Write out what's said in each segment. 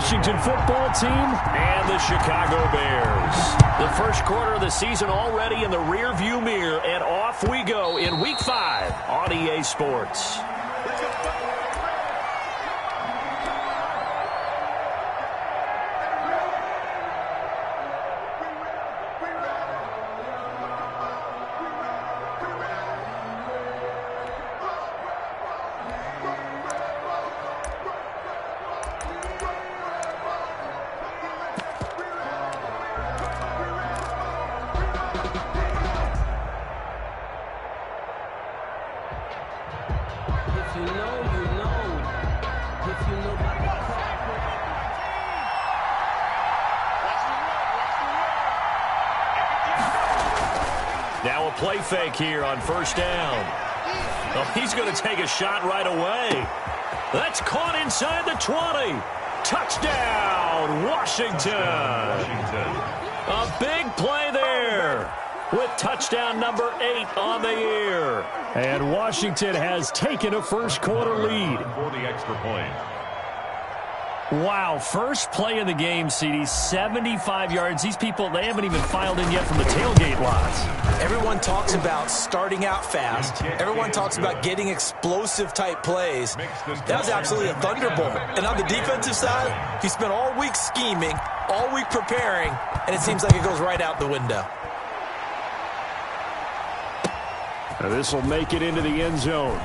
Washington football team and the Chicago Bears. The first quarter of the season already in the rearview mirror, and off we go in Week 5 on EA Sports. Now a play fake here on first down. Oh, he's going to take a shot right away. That's caught inside the 20. Touchdown, Washington. A big play there with touchdown number 8 on the year. And Washington has taken a first quarter lead. For the extra point. Wow, first play of the game, CD, 75 yards. These people, they haven't even filed in yet from the tailgate lots. Everyone talks about starting out fast. Everyone talks about getting explosive-type plays. That was absolutely a thunderbolt. And on the defensive side, he spent all week scheming, all week preparing, and it seems like it goes right out the window. Now this will make it into the end zone.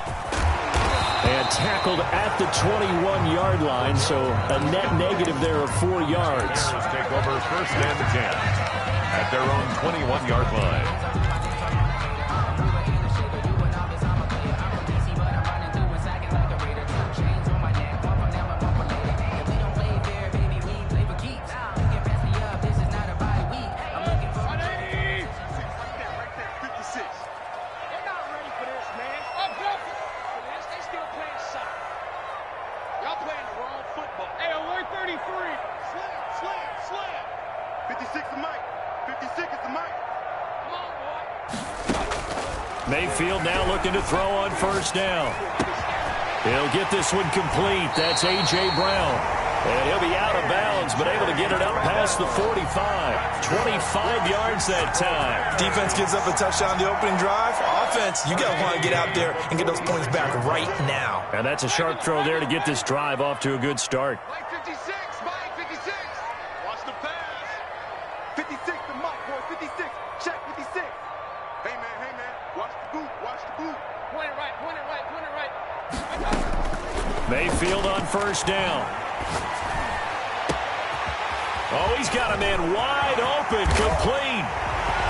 And tackled at the 21-yard line, so a net negative there of 4 yards. Take over first and 10 at their own 21-yard line. Mayfield now looking to throw on first down. He'll get this one complete. That's A.J. Brown. And he'll be out of bounds, but able to get it up past the 45. 25 yards that time. Defense gives up a touchdown the opening drive. Offense, you got to want to get out there and get those points back right now. And that's a sharp throw there to get this drive off to a good start. Mike 56, Mike 56. Watch the pass. 56 to Mike, boy, 56. Check 56. Hey, man, watch the boot, watch the boot. Point it right, point it right, point it right. Mayfield on first down. Oh, he's got a man wide open, complete.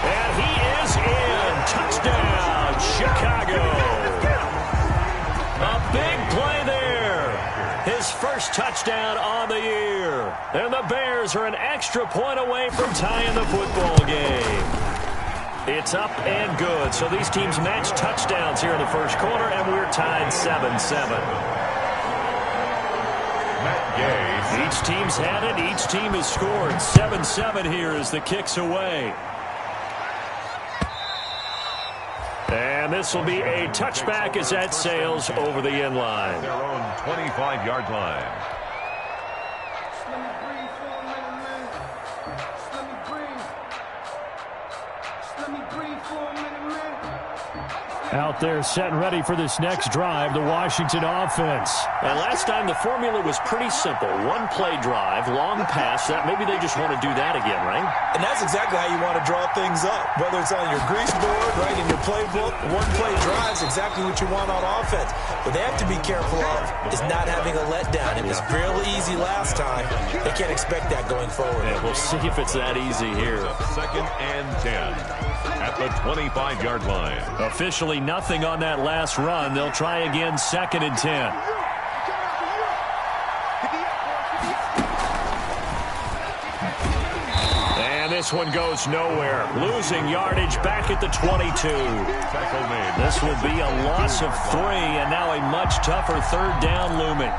And he is in. Touchdown, Chicago. A big play there. His first touchdown on the year. And the Bears are an extra point away from tying the football game. It's up and good. So these teams match touchdowns here in the first quarter, and we're tied 7-7. Each team's had it. Each team has scored. 7-7 here as the kick's away. And this will be a touchback as that sails over the end line. Their own 25-yard line. Out there set and ready for this next drive, the Washington offense. And last time the formula was pretty simple. One play drive, long pass. That maybe they just want to do that again, right? And that's exactly how you want to draw things up. Whether it's on your grease board, right in your playbook, one play drive is exactly what you want on offense. What they have to be careful of is not having a letdown. It was fairly easy last time. They can't expect that going forward. Yeah, we'll see if it's that easy here. Second and 10 at the 25-yard line. Officially nothing on that last run. They'll try again, second and 10. And this one goes nowhere. Losing yardage back at the 22. This will be a loss of 3, and now a much tougher third down looming.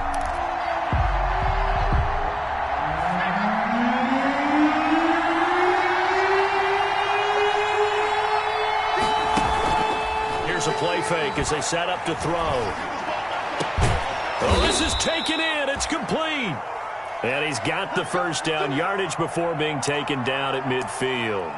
A play fake as they set up to throw. Oh, this is taken in. It's complete. And he's got the first down, yardage before being taken down at midfield.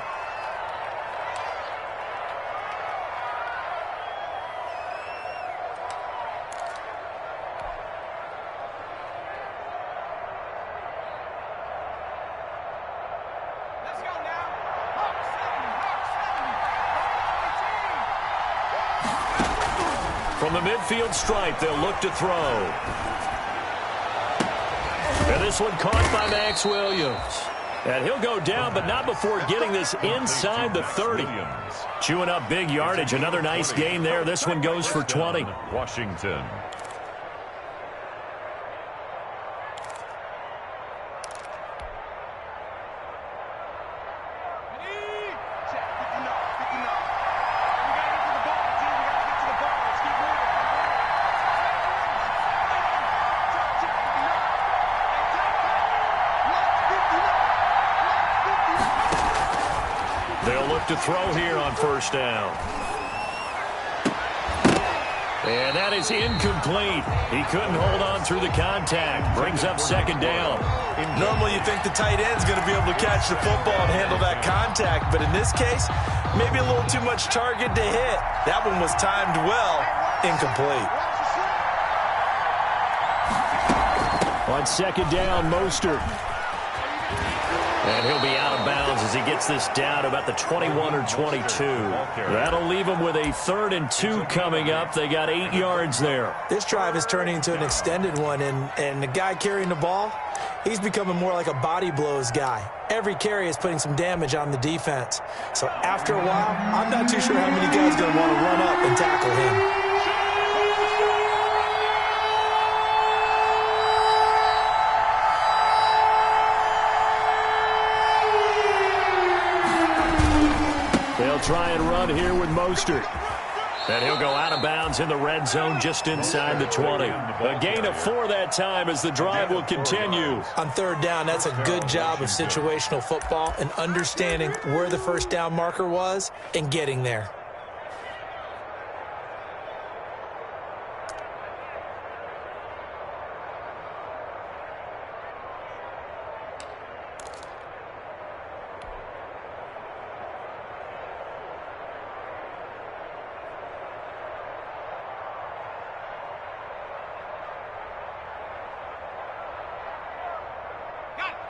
From the midfield stripe, they'll look to throw. And this one caught by Max Williams. And he'll go down, but not before getting this inside the 30. Chewing up big yardage. Another nice gain there. This one goes for 20. Washington. To throw here on first down. And that is incomplete. He couldn't hold on through the contact. Brings up second down. Normally you think the tight end's going to be able to catch the football and handle that contact, but in this case, maybe a little too much target to hit. That one was timed well. Incomplete. On second down, Mostert. And he'll be out of bounds as he gets this down about the 21 or 22. That'll leave him with a 3rd and 2 coming up. They got 8 yards there. This drive is turning into an extended one, and the guy carrying the ball, he's becoming more like a body blows guy. Every carry is putting some damage on the defense. So after a while, I'm not too sure how many guys are going to want to run up and tackle him. Try and run here with Mostert. And he'll go out of bounds in the red zone just inside the 20. A gain of 4 that time as the drive will continue. On 3rd down, that's a good job of situational football and understanding where the first down marker was and getting there.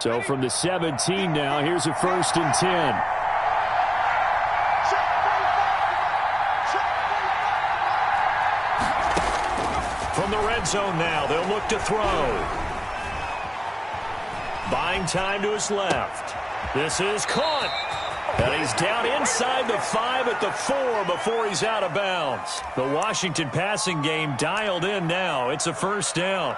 So from the 17 now, here's a 1st and 10. From the red zone now, they'll look to throw. Buying time to his left. This is caught. And he's down inside the 5 at the 4 before he's out of bounds. The Washington passing game dialed in now. It's a 1st down.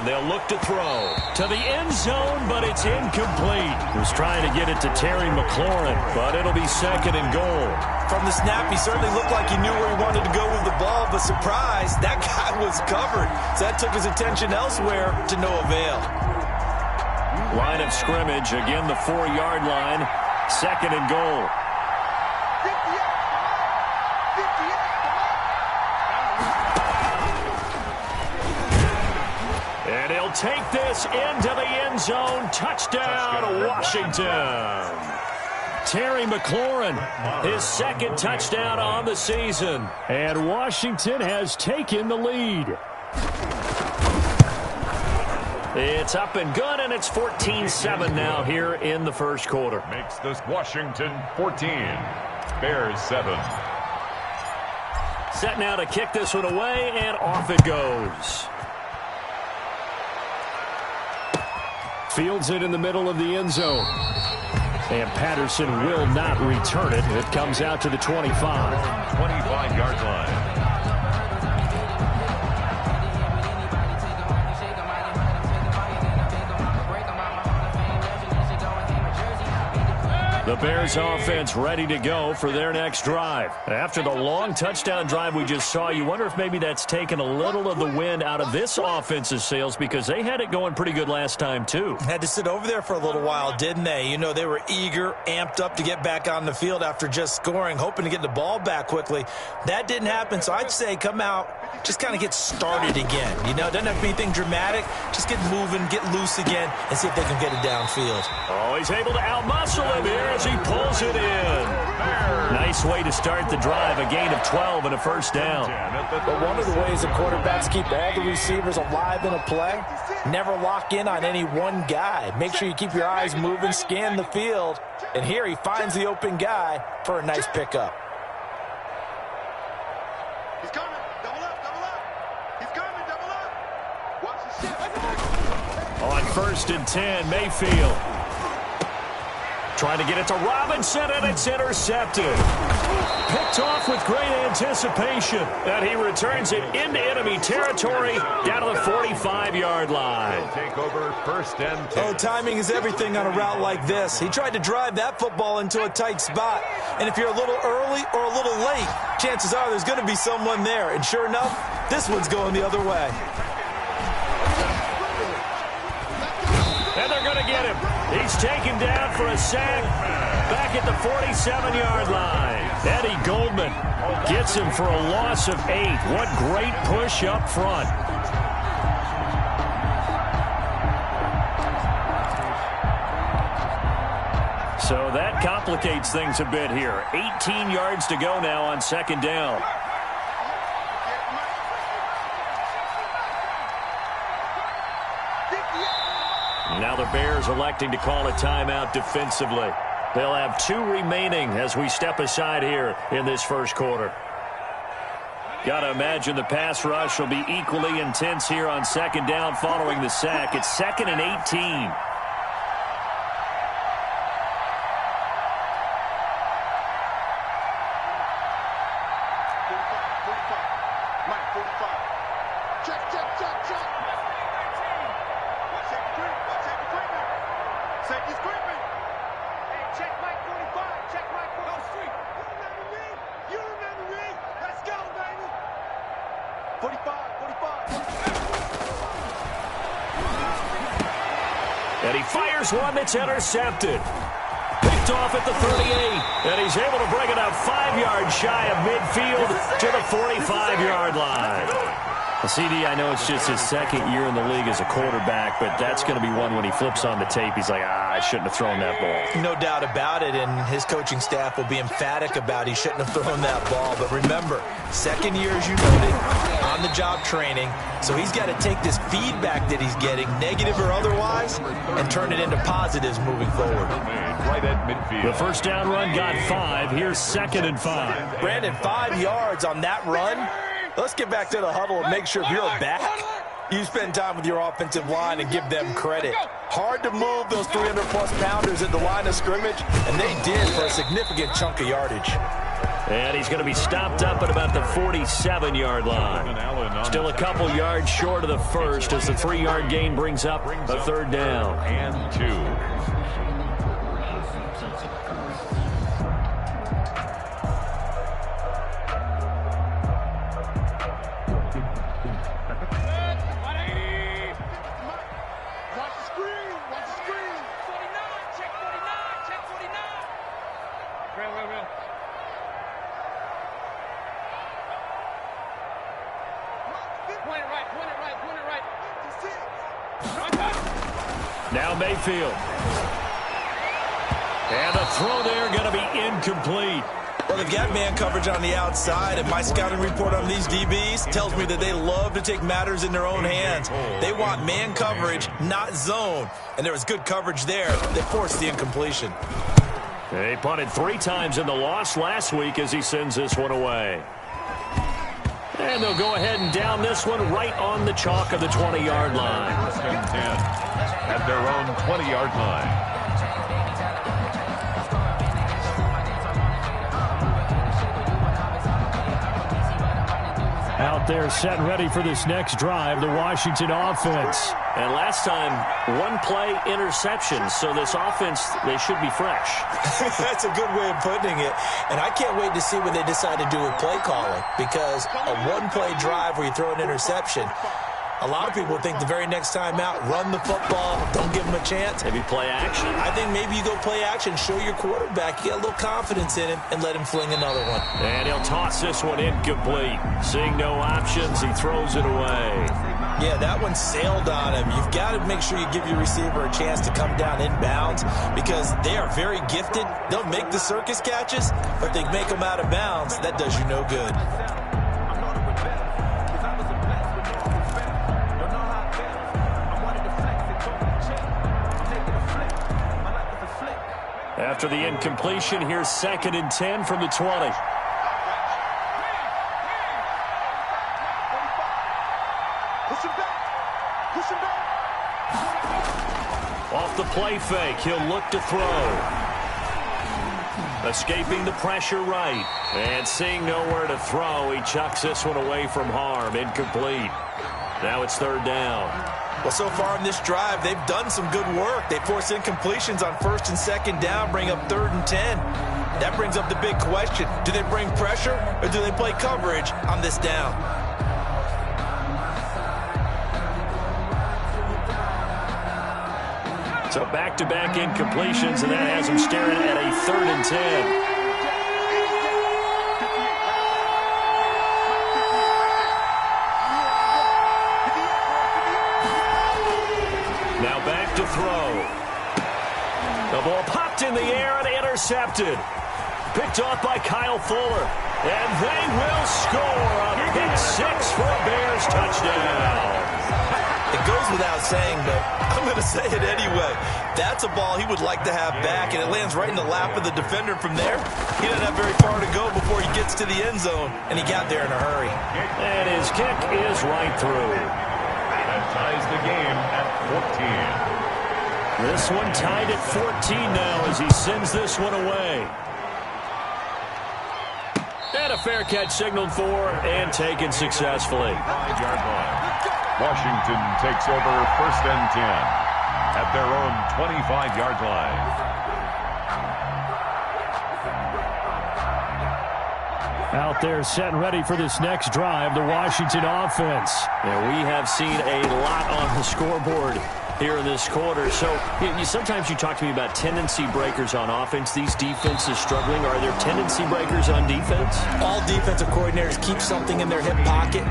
They'll look to throw to the end zone, but it's incomplete. Was trying to get it to Terry McLaurin, but it'll be 2nd and goal. From the snap, he certainly looked like he knew where he wanted to go with the ball, but surprise, that guy was covered. So that took his attention elsewhere to no avail. Line of scrimmage, again the 4-yard line, 2nd and goal. Take this into the end zone. Touchdown, Washington. Terry McLaurin, his 2nd touchdown on the season. And Washington has taken the lead. It's up and good, and it's 14-7 now here in the 1st quarter. Makes this Washington 14, Bears 7. Set now to kick this one away, and off it goes. Fields it in the middle of the end zone. And Patterson will not return it. It comes out to the 25. 25-yard line. The Bears offense ready to go for their next drive. After the long touchdown drive we just saw, you wonder if maybe that's taken a little of the wind out of this offense's sails because they had it going pretty good last time too. Had to sit over there for a little while, didn't they? You know, they were eager, amped up to get back on the field after just scoring, hoping to get the ball back quickly. That didn't happen, so I'd say come out, just kind of get started again. You know, doesn't have to be anything dramatic. Just get moving, get loose again, and see if they can get it downfield. Oh, he's able to outmuscle him here as he pulls it in. Nice way to start the drive, a gain of 12 and a first down. But one of the ways the quarterbacks keep all the receivers alive in a play, never lock in on any one guy. Make sure you keep your eyes moving, scan the field, and here he finds the open guy for a nice pickup. He's coming. Double up, double up. He's coming, double up. Watch the shit. On 1st and 10, Mayfield. Trying to get it to Robinson, and it's intercepted. Picked off with great anticipation. And he returns it into enemy territory down to the 45-yard line. Take over 1st and 10. Oh, timing is everything on a route like this. He tried to drive that football into a tight spot. And if you're a little early or a little late, chances are there's going to be someone there. And sure enough, this one's going the other way. And they're going to get him. He's taken down for a sack back at the 47-yard line. Eddie Goldman gets him for a loss of 8. What great push up front. So that complicates things a bit here. 18 yards to go now on 2nd down. Now the Bears electing to call a timeout defensively. They'll have 2 remaining as we step aside here in this first quarter. Got to imagine the pass rush will be equally intense here on 2nd down following the sack. It's 2nd and 18. And he fires one that's intercepted. Picked off at the 38. And he's able to bring it up 5 yards shy of midfield to the 45-yard line. CD, I know it's just his 2nd year in the league as a quarterback, but that's going to be one when he flips on the tape, he's like, I shouldn't have thrown that ball. No doubt about it, and his coaching staff will be emphatic about he shouldn't have thrown that ball. But remember, 2nd year, as you noted, on-the-job training, so he's got to take this feedback that he's getting, negative or otherwise, and turn it into positives moving forward. Right at midfield. The first down run got 5. Here's 2nd and 5. Brandon, 5 yards on that run. Let's get back to the huddle and make sure if you're back, you spend time with your offensive line and give them credit. Hard to move those 300-plus pounders at the line of scrimmage, and they did for a significant chunk of yardage. And he's going to be stopped up at about the 47-yard line. Still a couple yards short of the first as the 3-yard gain brings up a 3rd down. And 2. Now Mayfield. And the throw there going to be incomplete. Well, they've got man coverage on the outside, and my scouting report on these DBs tells me that they love to take matters in their own hands. They want man coverage, not zone. And there was good coverage there that forced the incompletion. They punted 3 times in the loss last week as he sends this one away. And they'll go ahead and down this one right on the chalk of the 20-yard line. 1st and 10 at their own 20-yard line. Out there set ready for this next drive, the Washington offense. And last time, one play interception. So this offense, they should be fresh. That's a good way of putting it. And I can't wait to see what they decide to do with play calling, because a one-play drive where you throw an interception, a lot of people think the very next time out, run the football, don't give them a chance. Maybe play action? I think maybe you go play action, show your quarterback, you get a little confidence in him, and let him fling another one. And he'll toss this one incomplete. Seeing no options, he throws it away. Yeah, that one sailed on him. You've got to make sure you give your receiver a chance to come down inbounds, because they are very gifted. They'll make the circus catches, but they make them out of bounds. That does you no good. After the incompletion, here's 2nd and 10 from the 20. Off the play fake, he'll look to throw. Escaping the pressure right. And seeing nowhere to throw, he chucks this one away from harm. Incomplete. Now it's 3rd down. Well, so far in this drive, they've done some good work. They force incompletions on 1st and 2nd down, bring up 3rd and 10. That brings up the big question. Do they bring pressure, or do they play coverage on this down? So back-to-back incompletions, and that has them staring at a 3rd and 10. Now back to throw. The ball popped in the air and intercepted. Picked off by Kyle Fuller. And they will score a pick 6 for a Bears touchdown. It goes without saying, but I'm going to say it anyway. That's a ball he would like to have back, and it lands right in the lap of the defender from there. He doesn't have very far to go before he gets to the end zone, and he got there in a hurry. And his kick is right through. That ties the game at 14. This one tied at 14 now as he sends this one away. And a fair catch signaled for and taken successfully. 5-yard line. Washington takes over 1st and 10 at their own 25-yard line. Out there set and ready for this next drive, the Washington offense. And we have seen a lot on the scoreboard here in this quarter. So sometimes you talk to me about tendency breakers on offense. These defenses struggling. Are there tendency breakers on defense? All defensive coordinators keep something in their hip pocket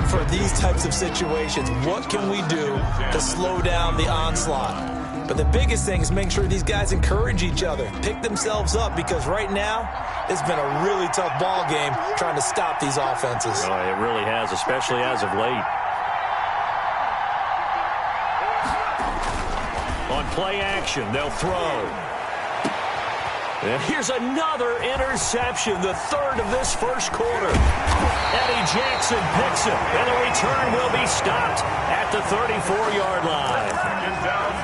for these types of situations. What can we do to slow down the onslaught? But the biggest thing is making sure these guys encourage each other, pick themselves up, because right now it's been a really tough ball game trying to stop these offenses. Oh, it really has, especially as of late. On play action, they'll throw. And here's another interception, the 3rd of this first quarter. Eddie Jackson picks it, and the return will be stopped at the 34-yard line.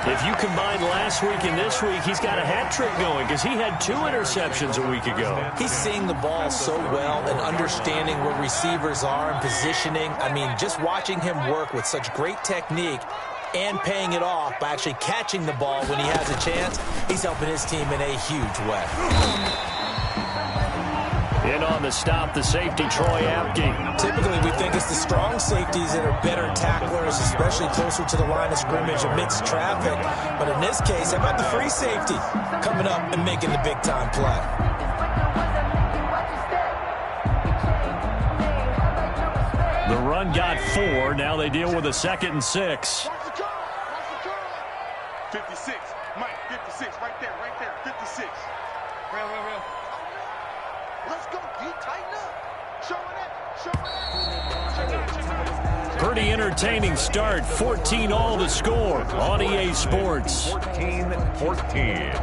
If you combine last week and this week, he's got a hat trick going because he had 2 interceptions a week ago. He's seeing the ball so well and understanding where receivers are and positioning. I mean, just watching him work with such great technique and paying it off by actually catching the ball when he has a chance, he's helping his team in a huge way. In on the stop, the safety, Troy Apke. Typically, we think it's the strong safeties that are better tacklers, especially closer to the line of scrimmage amidst traffic. But in this case, how about the free safety coming up and making the big-time play? The run got 4. Now they deal with a 2nd and 6. 56. Mike, 56. Right there, 56. Real. Let's go, D. Tighten up. Show it. Pretty entertaining start. 14 all to score on EA Sports. 14-14.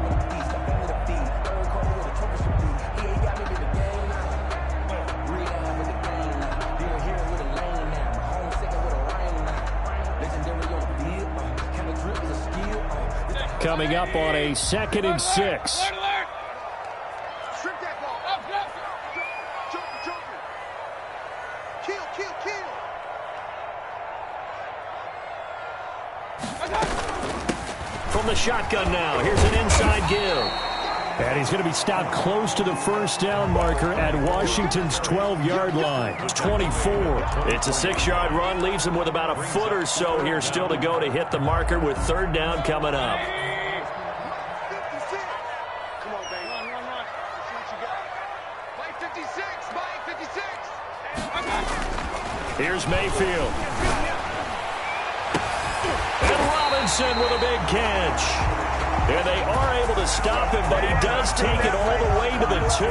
Coming up on a 2nd and 6. From the shotgun now, here's an inside give. And he's going to be stopped close to the first down marker at Washington's 12-yard line. It's 24. It's a 6-yard run, leaves him with about a foot or so here still to go to hit the marker with third down coming up. Come on, baby. Run. See what you got. Mike 56. Mike 56. Here's Mayfield. And Robinson with a big catch. And they are able to stop him, but he does take it all the way to the 2.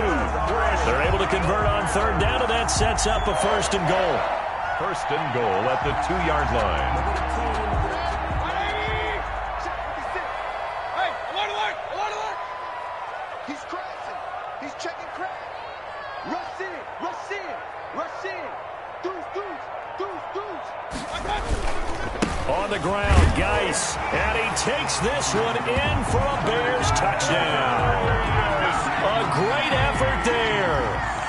They're able to convert on third down, and that sets up a first and goal. First and goal at the 2-yard line. Hey, alert! He's crashing. He's checking crash. Rush in. Deuce. On the ground, Geis, and he takes this one in for a Bears touchdown. A great effort there.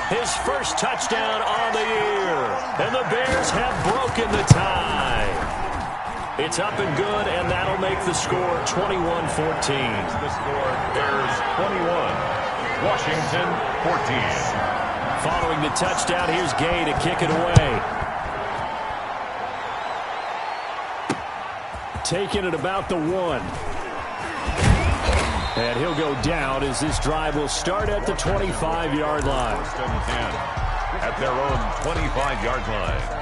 His first touchdown on the year, and the Bears have broken the tie. It's up and good, and that'll make the score 21-14. The score, Bears 21, Washington 14. Following the touchdown, here's Gay to kick it away. Taking it about the 1. And he'll go down as this drive will start at the 25-yard line. First and 10 at their own 25-yard line.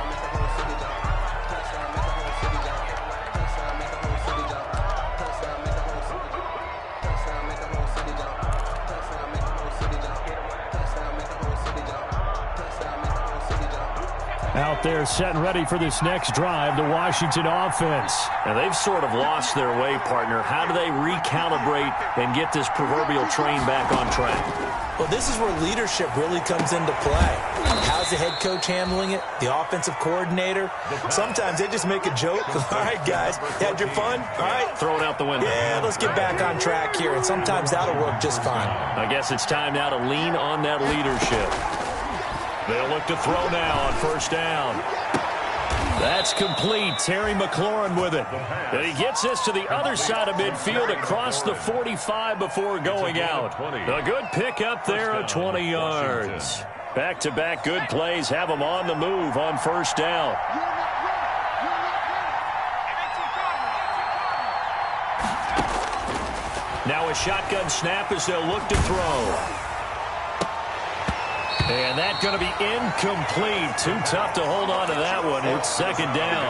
Out there setting ready for this next drive, the Washington offense. And they've sort of lost their way, partner. How do they recalibrate and get this proverbial train back on track? Well, this is where leadership really comes into play. How's the head coach handling it? The offensive coordinator? Sometimes they just make a joke. All right, guys, you had your fun? All right. Throw it out the window. Yeah, let's get back on track here. And sometimes that'll work just fine. I guess it's time now to lean on that leadership. They'll look to throw now on first down. That's complete. Terry McLaurin with it. And he gets this to the other side of midfield across the 45 before going out. A good pickup there of 20 yards. Back-to-back good plays have them on the move on first down. Now a shotgun snap as they'll look to throw. And that's going to be incomplete. Too tough to hold on to that one. It's second down.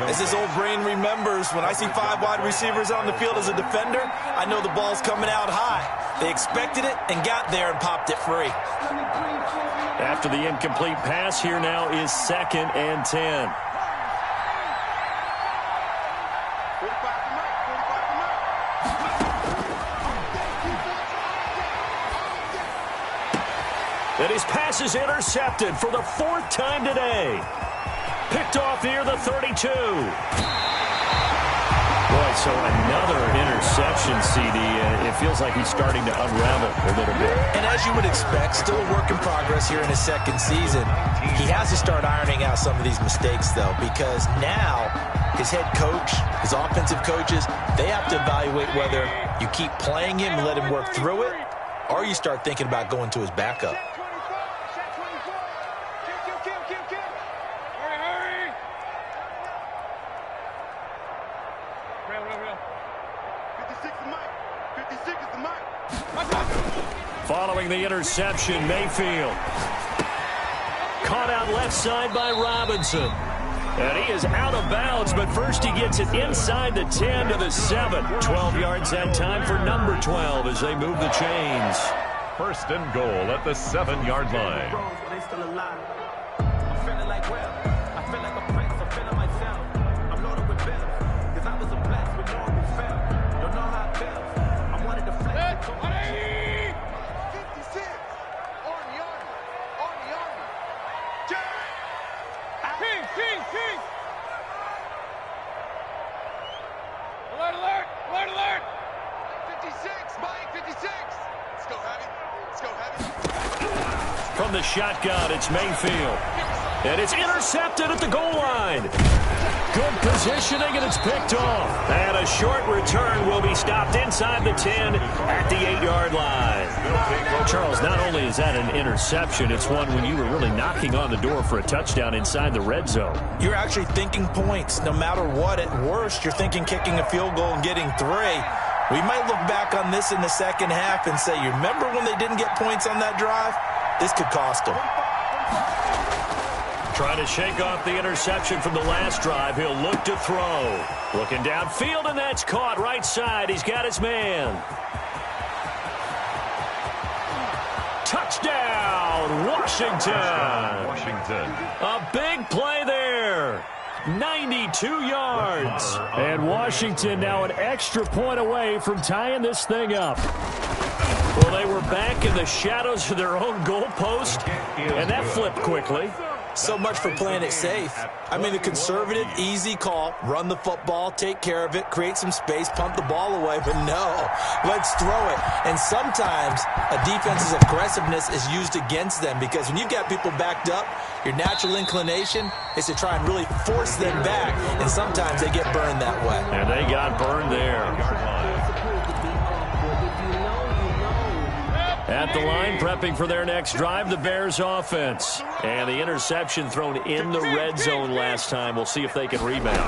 As his old brain remembers, when I see 5 wide receivers on the field as a defender, I know the ball's coming out high. They expected it and got there and popped it free. After the incomplete pass, here now is second and 10. And his pass is intercepted for the 4th time today. Picked off near the 32. Boy, so another interception, CD. It feels like he's starting to unravel a little bit. And as you would expect, still a work in progress here in his second season. He has to start ironing out some of these mistakes, though, because now his head coach, his offensive coaches, they have to evaluate whether you keep playing him and let him work through it, or you start thinking about going to his backup. Following the interception, Mayfield. Caught out left side by Robinson. And he is out of bounds, but first he gets it inside the 10 to the 7. 12 yards that time for number 12 as they move the chains. First and goal at the 7-yard line. Alert! 56! Mike, 56! Let's go, Abby. Let's go, have it. From the shotgun, it's Mayfield. And it's intercepted at the goal line. Good positioning, and it's picked off. And a short return will be stopped inside the 10 at the 8-yard line. Charles, not only is that an interception, it's one when you were really knocking on the door for a touchdown inside the red zone. You're actually thinking points. No matter what, at worst, you're thinking kicking a field goal and getting 3. We might look back on this in the second half and say, you remember when they didn't get points on that drive? This could cost them. Trying to shake off the interception from the last drive. He'll look to throw. Looking downfield, and that's caught right side. He's got his man. Touchdown, Washington. Washington. A big play there. 92 yards. And Washington now an extra point away from tying this thing up. Well, they were back in the shadows of their own goalpost, and that flipped quickly. So much for playing it safe. I mean, the conservative, easy call, run the football, take care of it, create some space, pump the ball away, but no, let's throw it. And sometimes a defense's aggressiveness is used against them because when you've got people backed up, your natural inclination is to try and really force them back, and sometimes they get burned that way. And they got burned there. At the line, prepping for their next drive, the Bears offense. And the interception thrown in the red zone last time. We'll see if they can rebound.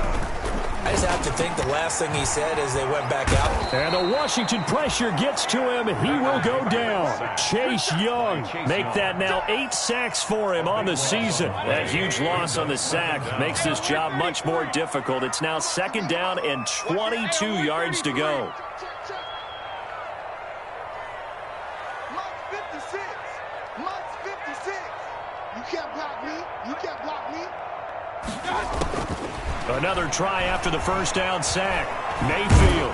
I just have to think the last thing he said as they went back out. And the Washington pressure gets to him. He will go down. Chase Young, make that now 8 sacks for him on the season. That huge loss on the sack makes this job much more difficult. It's now 2nd down and 22 yards to go. Another try after the first down sack. Mayfield.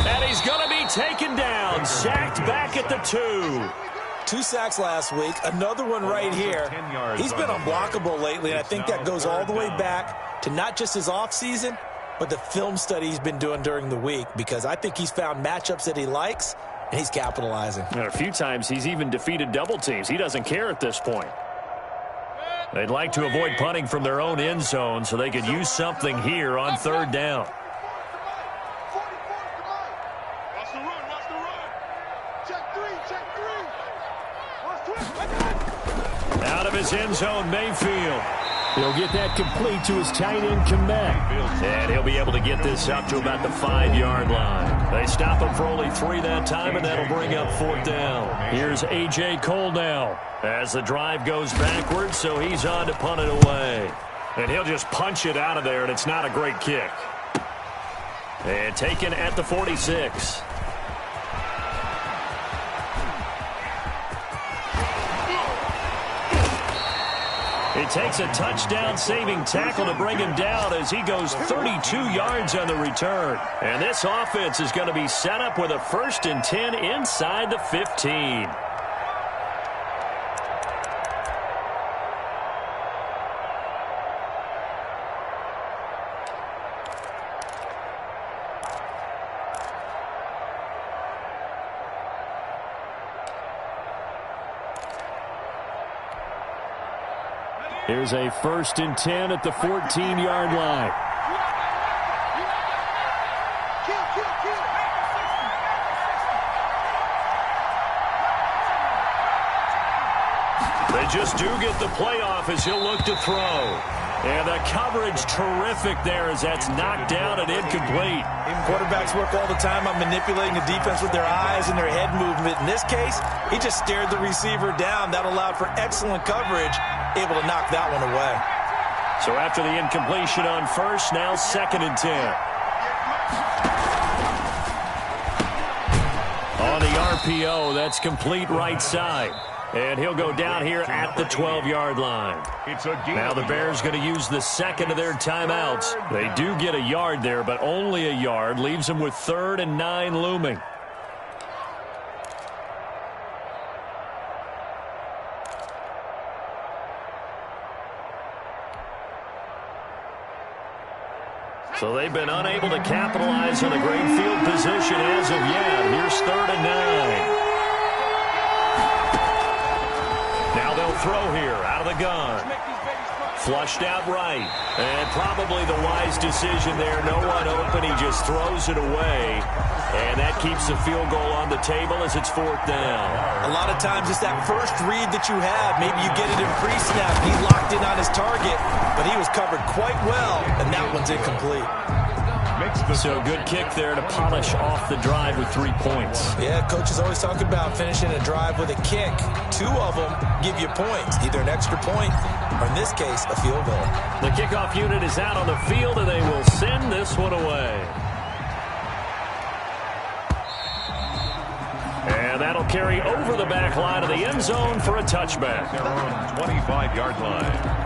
And he's going to be taken down. Sacked back at the 2. 2 sacks last week. Another one right here. He's been unblockable lately, and I think that goes all the way back to not just his offseason, but the film study he's been doing during the week, because I think he's found matchups that he likes, and he's capitalizing. And a few times he's even defeated double teams. He doesn't care at this point. They'd like to avoid punting from their own end zone so they could use something here on 3rd down. Watch the run, watch the run. Check 3, check 3. Out of his end zone, Mayfield. He'll get that complete to his tight end, Komet. And he'll be able to get this up to about the 5-yard line. They stop him for only 3 that time, and that'll bring up 4th down. Here's A.J. Cole now as the drive goes backwards, so he's on to punt it away. And he'll just punch it out of there, and it's not a great kick. And taken at the 46. It takes a touchdown-saving tackle to bring him down as he goes 32 yards on the return. And this offense is going to be set up with a 1st and 10 inside the 15. Here's a 1st and 10 at the 14-yard line. They just do get the playoff as he'll look to throw. And the coverage terrific there as that's knocked down and incomplete. Quarterbacks work all the time on manipulating the defense with their eyes and their head movement. In this case, he just stared the receiver down. That allowed for excellent coverage, able to knock that one away. So after the incompletion on 1st, now 2nd and 10. On the RPO, that's complete right side. And he'll go down here at the 12-yard line. Now the Bears going to use the 2nd of their timeouts. They do get a yard there, but only a yard. Leaves them with 3rd and 9 looming. So they've been unable to capitalize on a great field position as of yet. Here's 3rd and 9. throw here out of the gun. Flushed out right. And probably the wise decision there. No one open. He just throws it away. And that keeps the field goal on the table as it's 4th down. A lot of times it's that first read that you have. Maybe you get it in pre-snap. He locked in on his target, but he was covered quite well, and that one's incomplete. So good kick there to polish off the drive with 3 points. Yeah, coaches always talk about finishing a drive with a kick. 2 of them give you points, either an extra point or, in this case, a field goal. The kickoff unit is out on the field, and they will send this one away. And that'll carry over the back line of the end zone for a touchback. Their own 25-yard line.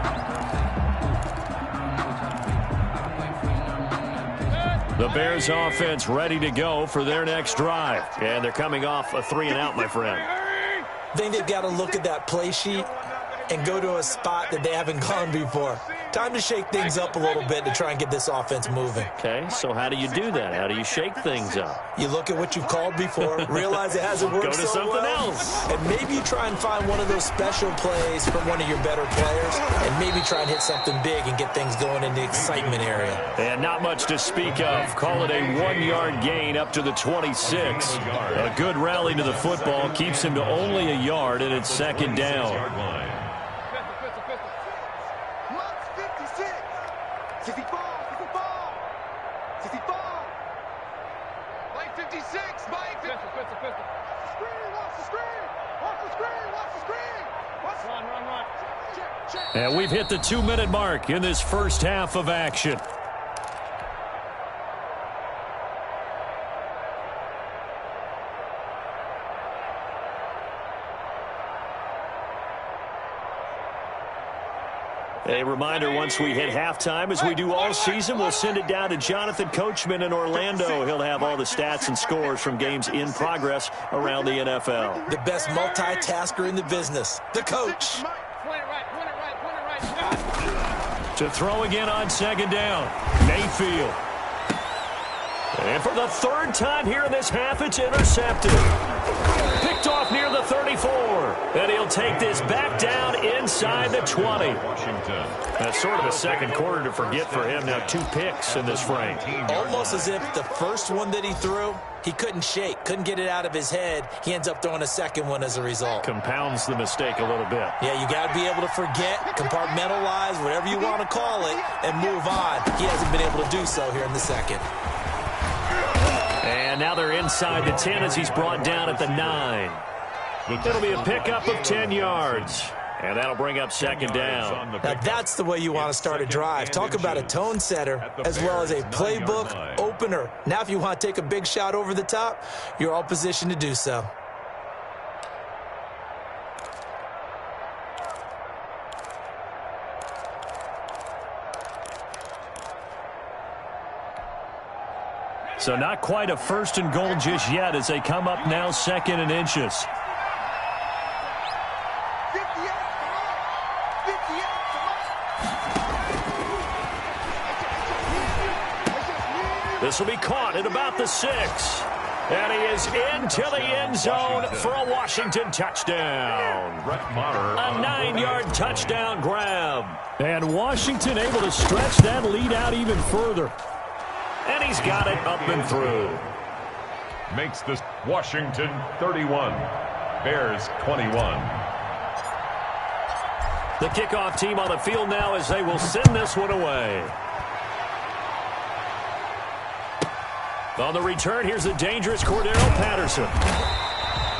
The Bears offense ready to go for their next drive. And they're coming off a 3-and-out, my friend. I think they've got to look at that play sheet and go to a spot that they haven't gone before. Time to shake things up a little bit to try and get this offense moving. Okay, so how do you do that? How do you shake things up? You look at what you've called before, realize it hasn't worked Go to so something well, else. and maybe you try and find one of those special plays from one of your better players, and maybe try and hit something big and get things going in the excitement area. And not much to speak of. Call it a 1-yard gain up to the 26. A good rally to the football keeps him to only a yard, and it's 2nd down. 65. 56, Mike. Watch the screen. Run. Check. And we've hit the 2-minute mark in this first half of action. A reminder, once we hit halftime, as we do all season, we'll send it down to Jonathan Coachman in Orlando. He'll have all the stats and scores from games in progress around the NFL. The best multitasker in the business, the coach. To throw again on 2nd down, Mayfield. And for the 3rd time here in this half, it's intercepted. Picked off near the 34. And he'll take this back down inside the 20. Washington. That's sort of a second quarter to forget for him. Now 2 picks in this frame. Almost as if the first one that he threw, he couldn't shake, couldn't get it out of his head. He ends up throwing a second one as a result. Compounds the mistake a little bit. Yeah, you got to be able to forget, compartmentalize, whatever you want to call it, and move on. He hasn't been able to do so here in the second. And now they're inside the 10 as he's brought down at the 9. It'll be a pickup of 10 yards. And that'll bring up 2nd down. Now that's the way you want to start a drive. Talk about a tone setter as well as a playbook opener. Now if you want to take a big shot over the top, you're all positioned to do so. So not quite a 1st and goal just yet as they come up now 2nd and inches. 58. This will be caught at about the 6. And he is into the end zone for a Washington touchdown. A 9-yard touchdown grab. And Washington able to stretch that lead out even further. And he's got it up and through. Makes this Washington 31. Bears 21. The kickoff team on the field now as they will send this one away. On the return, here's the dangerous Cordero Patterson.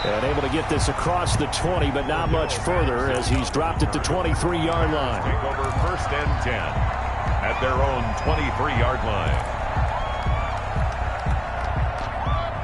And able to get this across the 20, but not much further as he's dropped it to 23-yard line. Take over 1st and 10 at their own 23-yard line.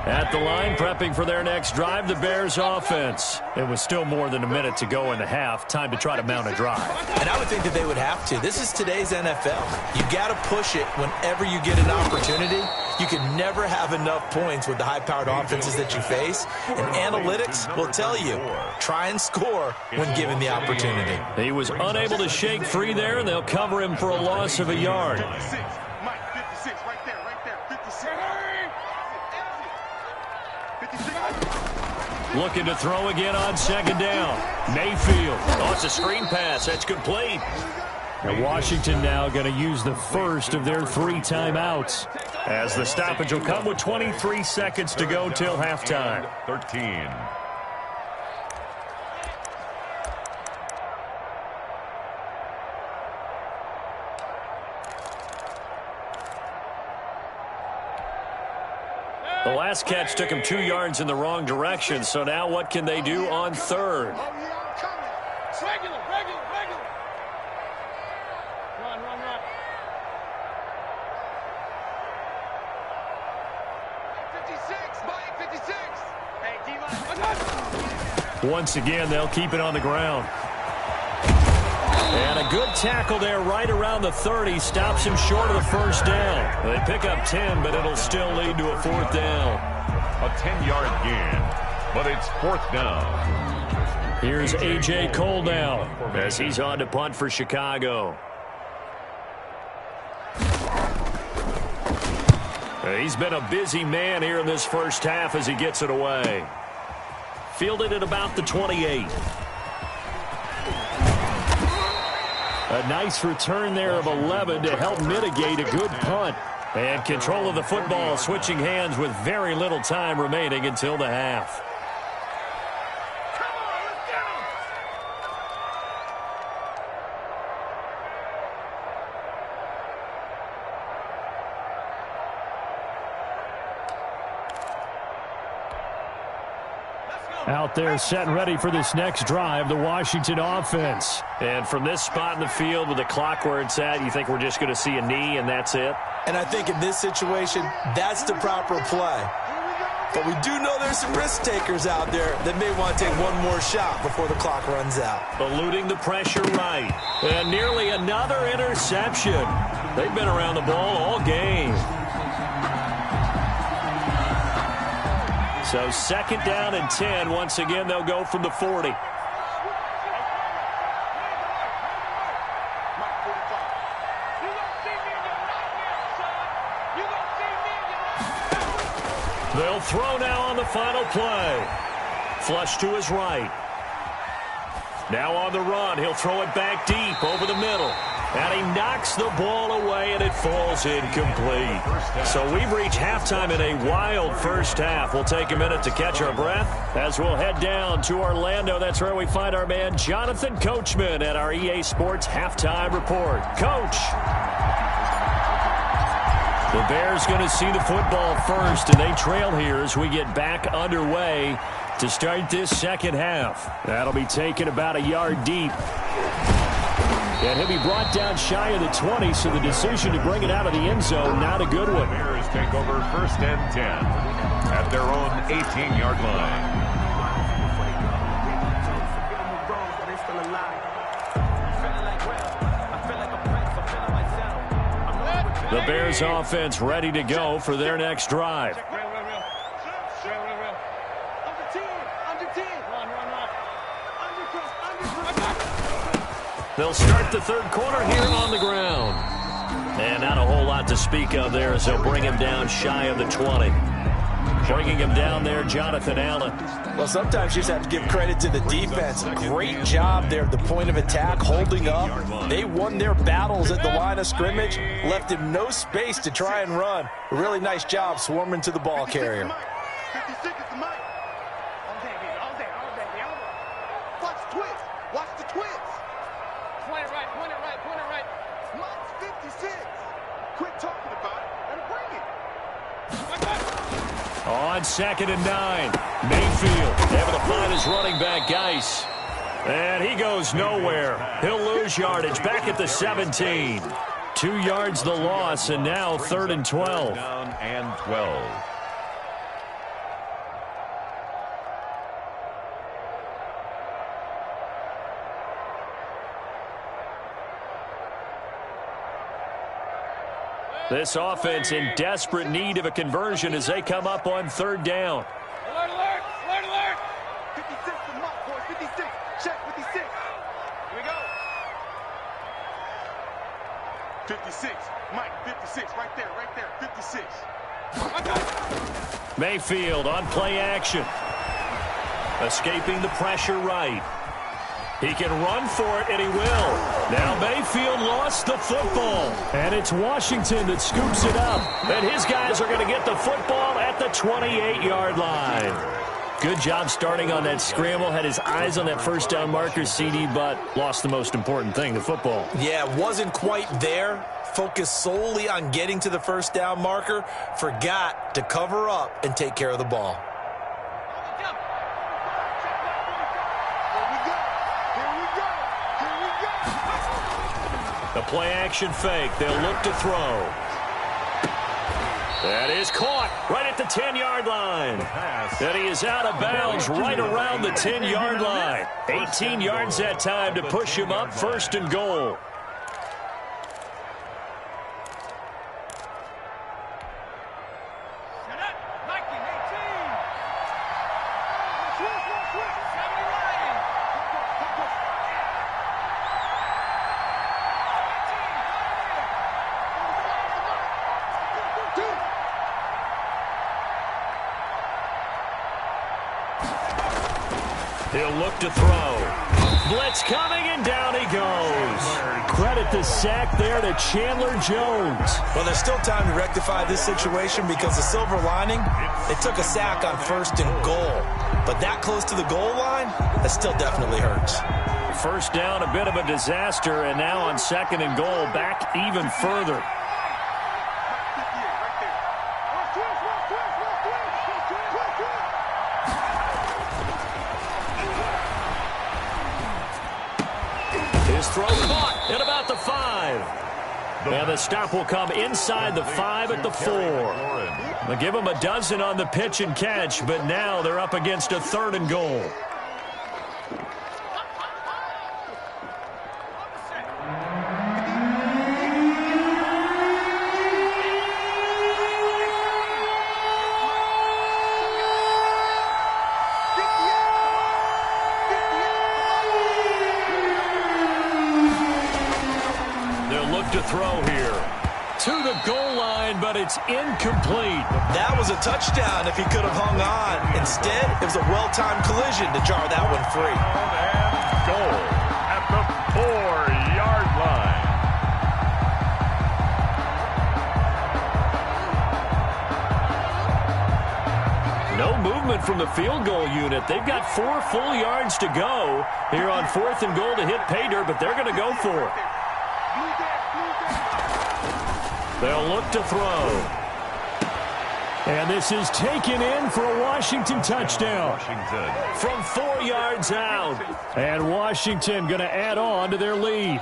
At the line, prepping for their next drive, the Bears offense. It was still more than a minute to go in the half. Time to try to mount a drive. And I would think that they would have to. This is today's NFL. You got to push it whenever you get an opportunity. You can never have enough points with the high-powered offenses that you face. And analytics will tell you, try and score when given the opportunity. He was unable to shake free there, and they'll cover him for a loss of a yard. Looking to throw again on second down. Mayfield. Oh, it's a screen pass. That's complete. And Washington now going to use the first of their 3 timeouts, as the stoppage will come with 23 seconds to go till halftime. 13. The last catch took him 2 yards in the wrong direction, so now what can they do on third? Regular. Run. 56, Mike, 56. Hey, D-line. Once again, they'll keep it on the ground. And a good tackle there right around the 30. Stops him short of the first down. They pick up 10, but it'll still lead to a 4th down. A 10-yard gain, but it's 4th down. Here's A.J. Cole now as he's on to punt for Chicago. He's been a busy man here in this first half as he gets it away. Fielded at about the 28. A nice return there of 11 to help mitigate a good punt. And control of the football, switching hands with very little time remaining until the half. out there set and ready for this next drive, the Washington offense. And from this spot in the field with the clock where it's at, you think we're just going to see a knee and that's it? And I think in this situation, that's the proper play. But we do know there's some risk takers out there that may want to take one more shot before the clock runs out. Eluding the pressure right. And nearly another interception. They've been around the ball all game. So second down and 10. Once again, they'll go from the 40. They'll throw now on the final play. Flush to his right. Now on the run, he'll throw it back deep over the middle. And he knocks the ball away, and it falls incomplete. So we've reached halftime in a wild first half. We'll take a minute to catch our breath as we'll head down to Orlando. That's where we find our man Jonathan Coachman at our EA Sports Halftime Report. Coach. The Bears going to see the football first, and they trail here as we get back underway to start this second half. That'll be taken about a yard deep. And he'll be brought down shy of the 20, so the decision to bring it out of the end zone, not a good one. The Bears take over first and 10 at their own 18-yard line. The Bears offense ready to go for their next drive. They'll start the third quarter here on the ground. And not a whole lot to speak of there as they'll bring him down shy of the 20. Bringing him down there, Jonathan Allen. Well, sometimes you just have to give credit to the defense. Great job there at the point of attack, holding up. They won their battles at the line of scrimmage, left him no space to try and run. A really nice job swarming to the ball carrier. 56 is the mic. All day. Watch the twist. Watch the twist. Point it right. Mike's 56. Quit talking about it. Let him bring it. On second and 9, Mayfield able to find his running back, Geis. And he goes nowhere. He'll lose yardage back at the 17. 2 yards the loss, and now third and 12. Down and 12. This offense in desperate need of a conversion as they come up on third down. Alert. 56 to Mike, boys. 56. Check 56. Here we go. 56. Mike, 56. Right there. 56. Mayfield on play action. Escaping the pressure right. He can run for it, and he will. Now Mayfield lost the football. And it's Washington that scoops it up. And his guys are going to get the football at the 28-yard line. Good job starting on that scramble. Had his eyes on that first down marker, CD, but lost the most important thing, the football. Yeah, wasn't quite there. Focused solely on getting to the first down marker. Forgot to cover up and take care of the ball. The play-action fake. They'll look to throw. That is caught right at the 10-yard line. And he is out of bounds right around the 10-yard line. 18 yards that time to push him up, first and goal. He'll look to throw. Blitz coming, and down he goes. Credit the sack there to Chandler Jones. Well, there's still time to rectify this situation because the silver lining, they took a sack on first and goal. But that close to the goal line, that still definitely hurts. First down, a bit of a disaster, and now on second and goal, back even further. His throw caught at about the 5. And the stop will come inside the 5 at the 4. They'll give him a dozen on the pitch and catch, but now they're up against a third and goal. To throw here to the goal line, but it's incomplete. That was a touchdown if he could have hung on. Instead, it was a well-timed collision to jar that one free. And goal at the 4-yard line. No movement from the field goal unit. They've got 4 full yards to go here on fourth and goal to hit pay dirt, but they're going to go for it. They'll look to throw. And this is taken in for a Washington touchdown. From 4 yards out. And Washington going to add on to their lead.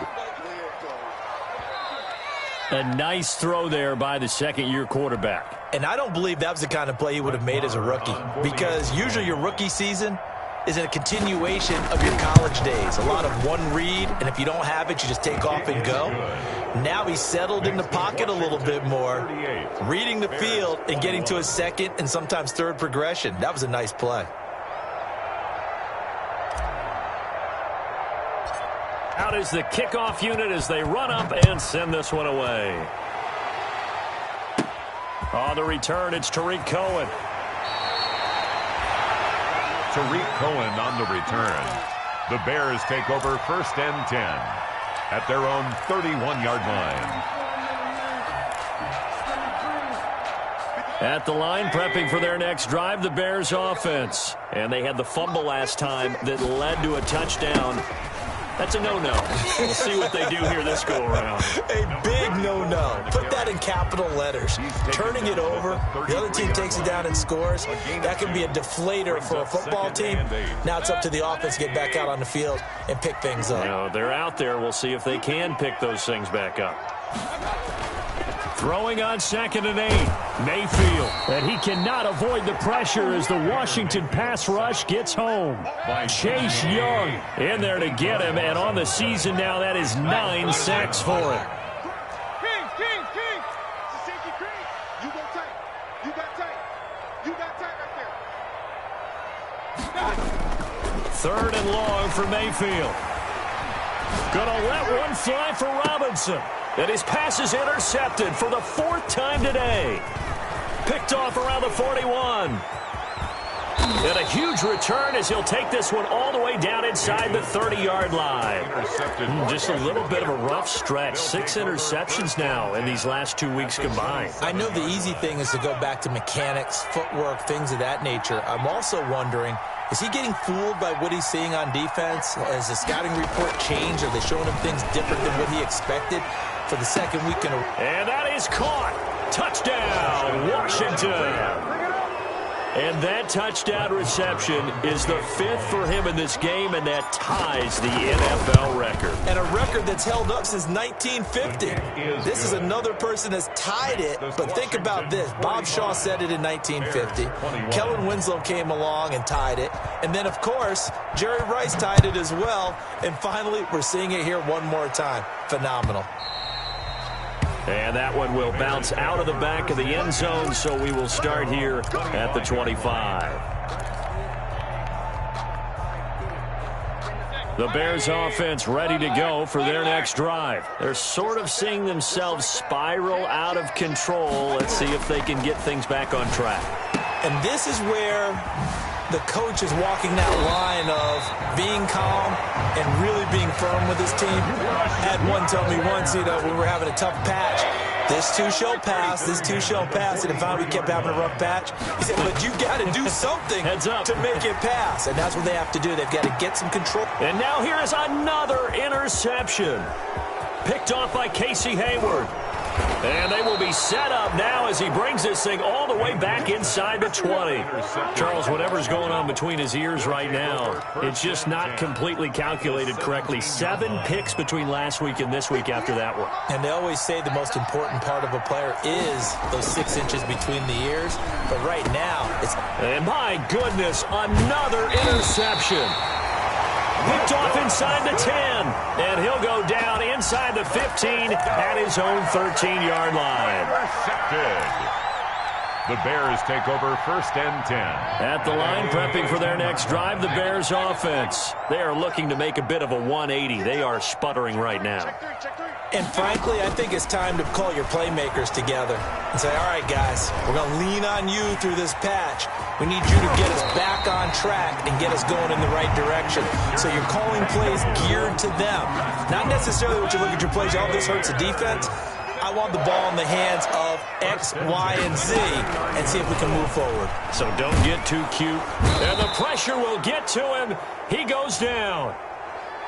A nice throw there by the second-year quarterback. And I don't believe that was the kind of play he would have made as a rookie. Because usually your rookie season is a continuation of your college days. A lot of one read, and if you don't have it, you just take off and go. Now he's settled in the pocket a little bit more, reading the field and getting to his second and sometimes third progression. That was a nice play. Out is the kickoff unit as they run up and send this one away. On the return, it's Tariq Cohen. Tariq Cohen on the return. The Bears take over first and 10 at their own 31-yard line. At the line, prepping for their next drive, the Bears offense. And they had the fumble last time that led to a touchdown. That's a no-no. We'll see what they do here this go-around. A big no-no. Put that in capital letters. Turning it over, the other team takes it down and scores. That can be a deflator for a football team. Now it's up to the offense to get back out on the field and pick things up. You know, they're out there. We'll see if they can pick those things back up. Throwing on second and 8, Mayfield. And he cannot avoid the pressure as the Washington pass rush gets home. Chase Young in there to get him, and on the season now, that is 9 sacks for him. King. Safety King. You go tight. You got tight. You got tight right there. Third and long for Mayfield. Gonna let one fly for Robinson. And his pass is intercepted for the 4th time today. Picked off around the 41. And a huge return as he'll take this one all the way down inside the 30-yard line. Just a little bit of a rough stretch. 6 interceptions now in these last 2 weeks combined. I know the easy thing is to go back to mechanics, footwork, things of that nature. I'm also wondering, is he getting fooled by what he's seeing on defense? Has the scouting report changed? Are they showing him things different than what he expected for the second week in a row? And that is caught. Touchdown, Washington. And that touchdown reception is the 5th for him in this game, and that ties the NFL record. And a record that's held up since 1950. This is another person that's tied it, but think about this. Bob Shaw said it in 1950. Kellen Winslow came along and tied it. And then, of course, Jerry Rice tied it as well. And finally, we're seeing it here one more time. Phenomenal. And that one will bounce out of the back of the end zone, so we will start here at the 25. The Bears offense ready to go for their next drive. They're sort of seeing themselves spiral out of control. Let's see if they can get things back on track. And this is where the coach is walking that line of being calm and really being firm with his team. Had one tell me once, when we were having a tough patch, this too shall pass, this too shall pass. And finally we kept having a rough patch. He said, but you got to do something to make it pass. And that's what they have to do. They've got to get some control. And now here is another interception. Picked off by Casey Hayward. And they will be set up now as he brings this thing all the way back inside the 20. Charles, whatever's going on between his ears right now, it's just not completely calculated correctly. 7 picks between last week and this week after that one. And they always say the most important part of a player is those 6 inches between the ears. But right now, it's... And my goodness, another interception. Picked off inside the 10, and he'll go down inside the 15 at his own 13-yard line. Intercepted. The Bears take over 1st and 10. At the line, prepping for their next drive, the Bears offense. They are looking to make a bit of a 180. They are sputtering right now. And frankly, I think it's time to call your playmakers together and say, all right, guys, we're going to lean on you through this patch. We need you to get us back on track and get us going in the right direction. So you're calling plays geared to them. Not necessarily what you look at your plays, oh, this hurts the defense. I want the ball in the hands of X, Y, and Z and see if we can move forward. So don't get too cute. And the pressure will get to him. He goes down.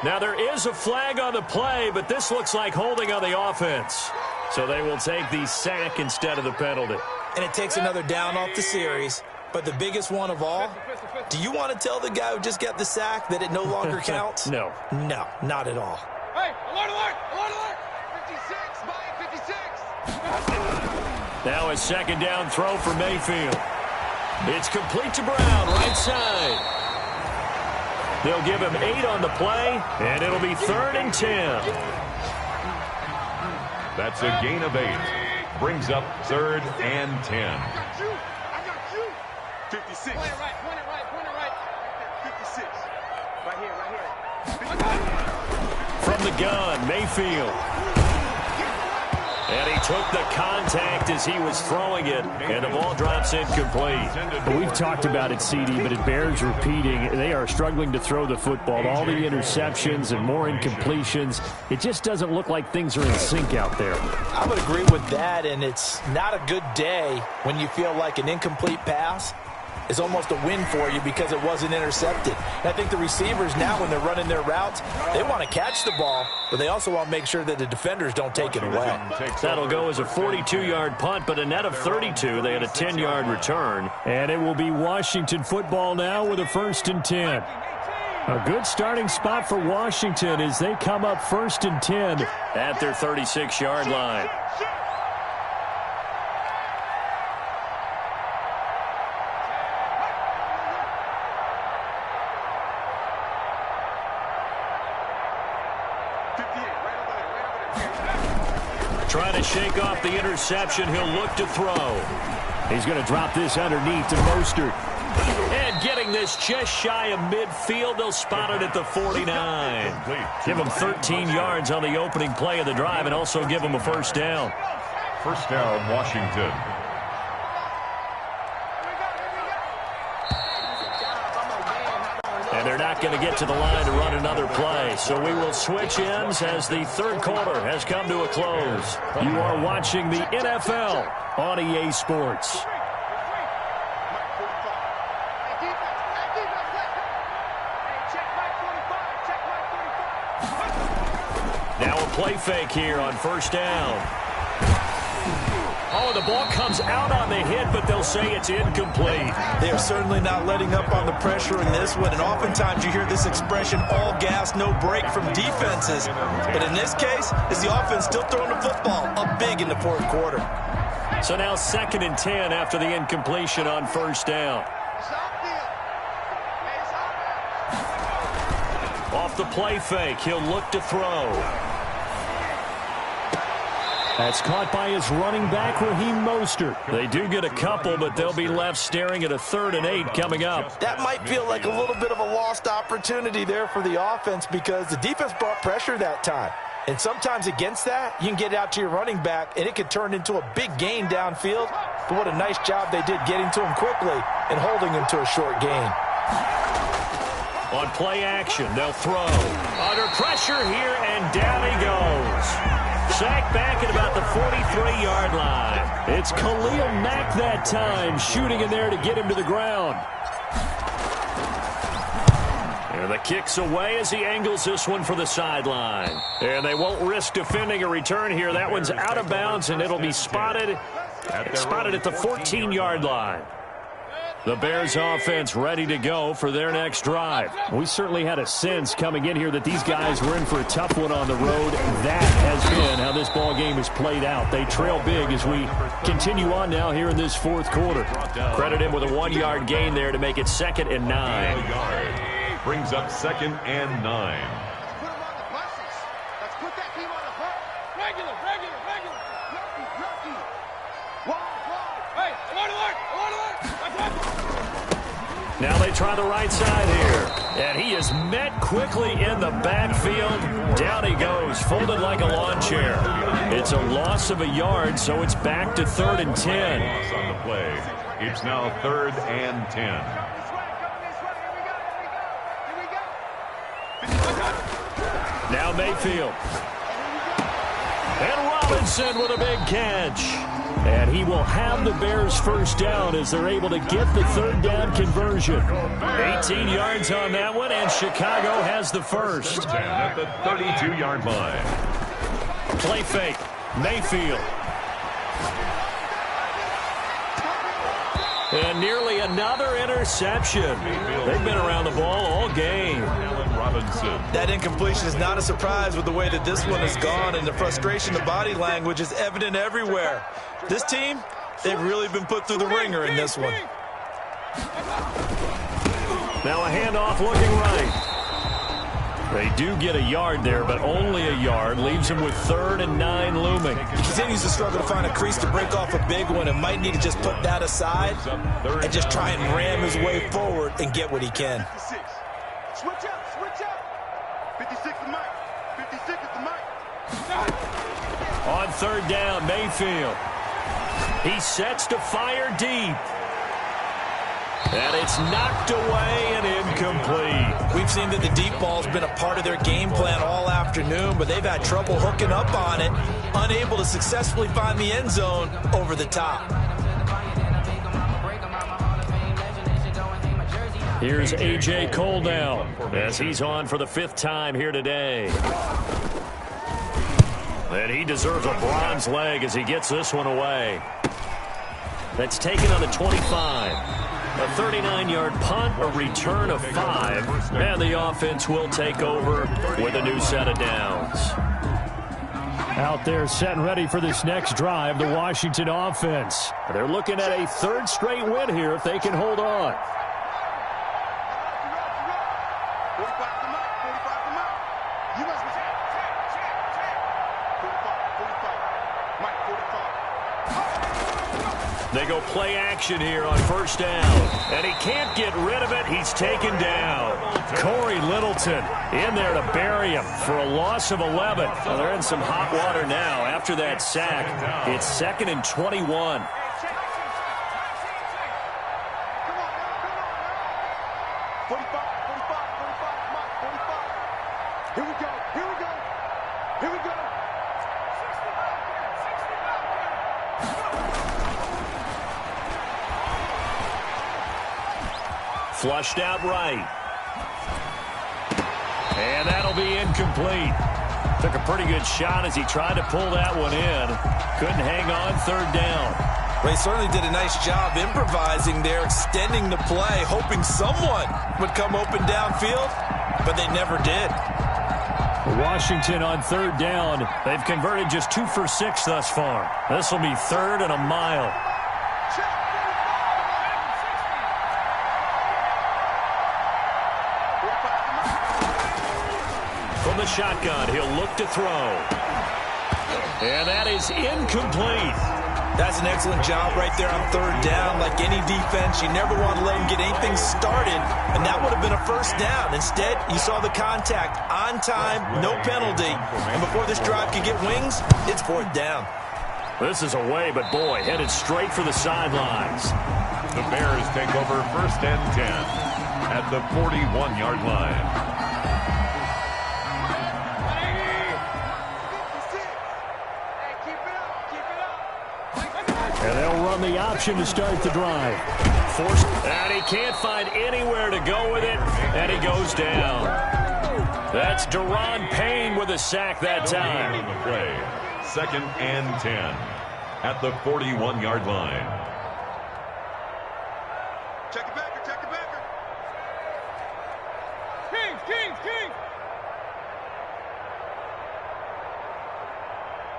Now there is a flag on the play, but this looks like holding on the offense. So they will take the sack instead of the penalty. And it takes another down off the series. But the biggest one of all, do you want to tell the guy who just got the sack that it no longer counts? No. No, not at all. Hey, alert, alert, alert, alert. 56, Mike, 56. Now a second down throw for Mayfield. It's complete to Brown, right side. They'll give him 8 on the play, and it'll be 3rd and 10. That's a gain of 8. Brings up 3rd and 10. I got you. 56. Point it right, point it right, point it right. 56. Right here, right here. From the gun, Mayfield. And he took the contact as he was throwing it, and the ball drops incomplete. But we've talked about it, CD, but it bears repeating. They are struggling to throw the football. All the interceptions and more incompletions. It just doesn't look like things are in sync out there. I would agree with that, and it's not a good day when you feel like an incomplete pass is almost a win for you because it wasn't intercepted. And I think the receivers now, when they're running their routes, they want to catch the ball, but they also want to make sure that the defenders don't take it away. That'll go as a 42-yard punt, but a net of 32. They had a 10-yard return. And it will be Washington football now with a 1st and 10. A good starting spot for Washington as they come up 1st and 10 at their 36-yard line. Trying to shake off the interception. He'll look to throw. He's going to drop this underneath to Mostert. And getting this just shy of midfield. They'll spot it at the 49. Give him 13 yards on the opening play of the drive and also give him a 1st down. 1st down, Washington. And they're not going to get to the line to run another play. So we will switch ends as the third quarter has come to a close. You are watching the NFL on EA Sports. Now a play fake here on first down. Oh, the ball comes out on the hit, but they'll say it's incomplete. They are certainly not letting up on the pressure in this one, and oftentimes you hear this expression, all gas, no break from defenses. But in this case, is the offense still throwing the football up big in the fourth quarter. So now 2nd and 10 after the incompletion on first down. Off the play fake, he'll look to throw. That's caught by his running back, Raheem Mostert. They do get a couple, but they'll be left staring at a 3rd and 8 coming up. That might feel like a little bit of a lost opportunity there for the offense because the defense brought pressure that time. And sometimes against that, you can get it out to your running back, and it could turn into a big gain downfield. But what a nice job they did getting to him quickly and holding him to a short gain. On play action, they'll throw. Under pressure here, and down he goes. Sacked back at about the 43-yard line. It's Khalil Mack that time, shooting in there to get him to the ground. And the kick's away as he angles this one for the sideline. And they won't risk defending a return here. That one's out of bounds, and it'll be spotted at the 14-yard line. The Bears offense ready to go for their next drive. We certainly had a sense coming in here that these guys were in for a tough one on the road. That has been how this ball game has played out. They trail big as we continue on now here in this fourth quarter. Credit him with a 1-yard gain there to make it 2nd and 9. Brings up 2nd and 9. Now they try the right side here. And he is met quickly in the backfield. Down he goes, folded like a lawn chair. It's a loss of a yard, so it's back to 3rd and 10. Loss on the play. It's now 3rd and 10. Now Mayfield. And Robinson with a big catch. And he will have the Bears first down as they're able to get the 3rd down conversion. 18 yards on that one, and Chicago has the first. At the 32-yard line. Play fake. Mayfield. And nearly another interception. They've been around the ball all game. Robinson. That incompletion is not a surprise with the way that this one has gone, and the frustration, the body language is evident everywhere. This team, they've really been put through the ringer in this one. Now a handoff looking right. They do get a yard there, but only a yard. Leaves him with 3rd and 9 looming. He continues to struggle to find a crease to break off a big one and might need to just put that aside and just try and ram his way forward and get what he can. Switch up. 56 is Mike. 56 is the Mike. On 3rd down, Mayfield. He sets to fire deep. And it's knocked away and incomplete. We've seen that the deep ball's been a part of their game plan all afternoon, but they've had trouble hooking up on it, unable to successfully find the end zone over the top. Here's A.J. Cole now as he's on for the 5th time here today. And he deserves a bronze leg as he gets this one away. That's taken on the 25. A 39-yard punt, a return of 5, and the offense will take over with a new set of downs. Out there set and ready for this next drive, the Washington offense. They're looking at a 3rd straight win here if they can hold on. 45 to Mike. 45 to Mike. You must be 45. Mike, 45. They go play action here on 1st down. And he can't get rid of it. He's taken down. Corey Littleton in there to bury him for a loss of 11. Well, they're in some hot water now after that sack. It's 2nd and 21. 45. Here we go. Here we go. Here we go. Flushed out right. And that'll be incomplete. Took a pretty good shot as he tried to pull that one in. Couldn't hang on third down. They certainly did a nice job improvising there, extending the play, hoping someone would come open downfield, but they never did. Washington on third down. They've converted just 2 for 6 thus far. This will be 3rd and a mile. From the shotgun, he'll look to throw. And that is incomplete. That's an excellent job right there on third down. Like any defense, you never want to let them get anything started, and that would have been a first down. Instead, you saw the contact on time, no penalty, and before this drive could get wings, it's 4th down. This is away, but boy, headed straight for the sidelines. The Bears take over 1st and 10 at the 41-yard line. And they'll run the option to start the drive. Forced, and he can't find anywhere to go with it, and he goes down. That's Deron Payne with a sack that time. On the play, 2nd and 10 at the 41-yard line. Check it back, check it back. Kings.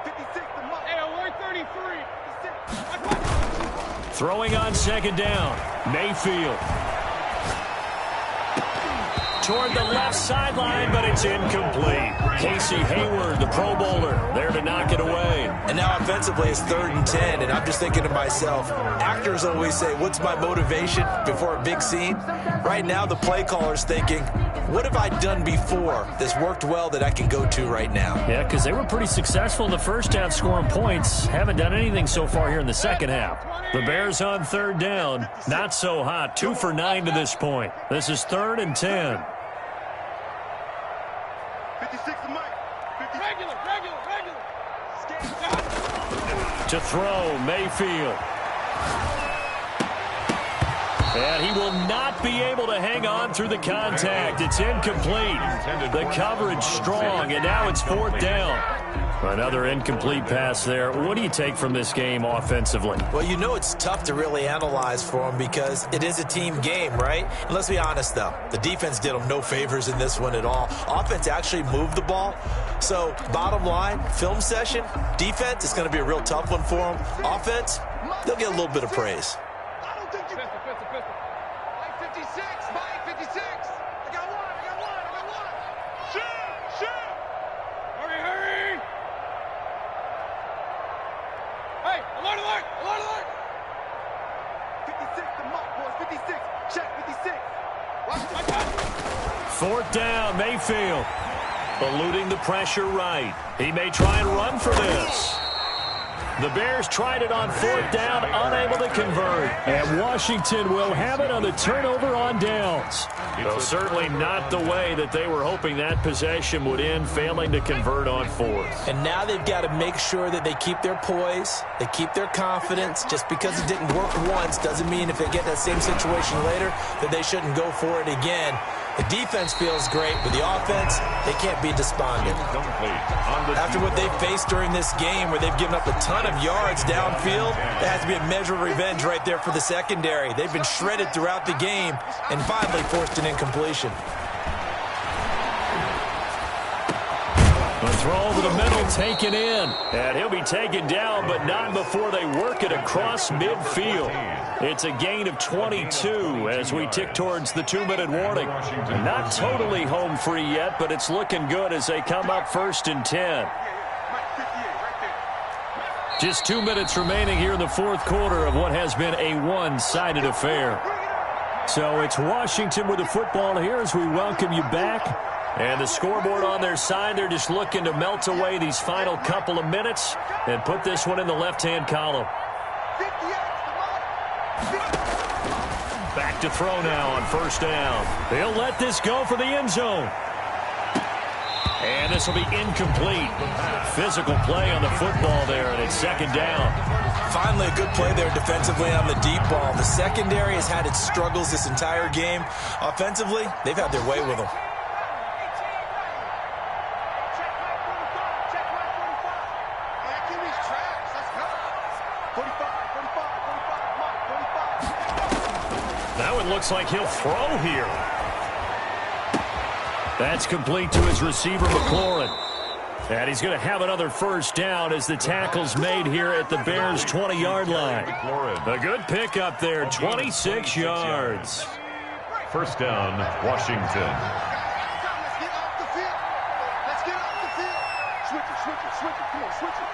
56 to Mike. Hey, alert 33. Throwing on 2nd down. Mayfield. Toward the left sideline, but it's incomplete. Casey Hayward, the Pro Bowler, there to knock it away. And now offensively it's 3rd and 10, and I'm just thinking to myself, actors always say, what's my motivation before a big scene? Right now the play caller's thinking, what have I done before that's worked well that I can go to right now? Yeah, because they were pretty successful in the first half scoring points. Haven't done anything so far here in the second half. The Bears on 3rd down. Not so hot. 2 for 9 to this point. This is 3rd and 10. 56 to Mike. Regular. To throw, Mayfield. And he will not be able to hang on through the contact. It's incomplete. The coverage strong, and now it's 4th down. Another incomplete pass there. What do you take from this game offensively? Well, you know it's tough to really analyze for them because it is a team game, right? And let's be honest, though. The defense did them no favors in this one at all. Offense actually moved the ball. So, bottom line, film session, defense is going to be a real tough one for them. Offense, they'll get a little bit of praise. I don't think you... Pistol. Mike 56. I got one. Shoot. Hurry. Hey, alert. 56 to Mike, boys. 56. Check 56. Watch the 4th down, Mayfield. Eluding the pressure right. He may try and run for this. The Bears tried it on 4th down, unable to convert. And Washington will have it on the turnover on downs. Well, certainly not the way that they were hoping that possession would end, failing to convert on 4th. And now they've got to make sure that they keep their poise, they keep their confidence. Just because it didn't work once doesn't mean if they get that same situation later that they shouldn't go for it again. The defense feels great, but the offense, they can't be despondent. After what they've faced during this game where they've given up a ton of yards downfield, there has to be a measure of revenge right there for the secondary. They've been shredded throughout the game and finally forced an incompletion. The throw over the middle taken in. And he'll be taken down, but not before they work it across midfield. It's a gain of 22 as we tick towards the 2-minute warning. Not totally home free yet, but it's looking good as they come up 1st and 10. Just 2 minutes remaining here in the 4th quarter of what has been a one-sided affair. So it's Washington with the football here as we welcome you back. And the scoreboard on their side, they're just looking to melt away these final couple of minutes and put this one in the left-hand column. Back to throw now on 1st down. They'll let this go for the end zone. And this will be incomplete. Physical play on the football there, and it's second down. Finally, a good play there defensively on the deep ball. The secondary has had its struggles this entire game. Offensively, they've had their way with them. Now it looks like he'll throw here. That's complete to his receiver, McLaurin. And he's going to have another first down as the tackle's made here at the Bears' 20-yard line. A good pickup there, 26 yards. First down, Washington. Let's get off the field. Let's get off the field. Switch it, switch it, switch it. Come on, switch it.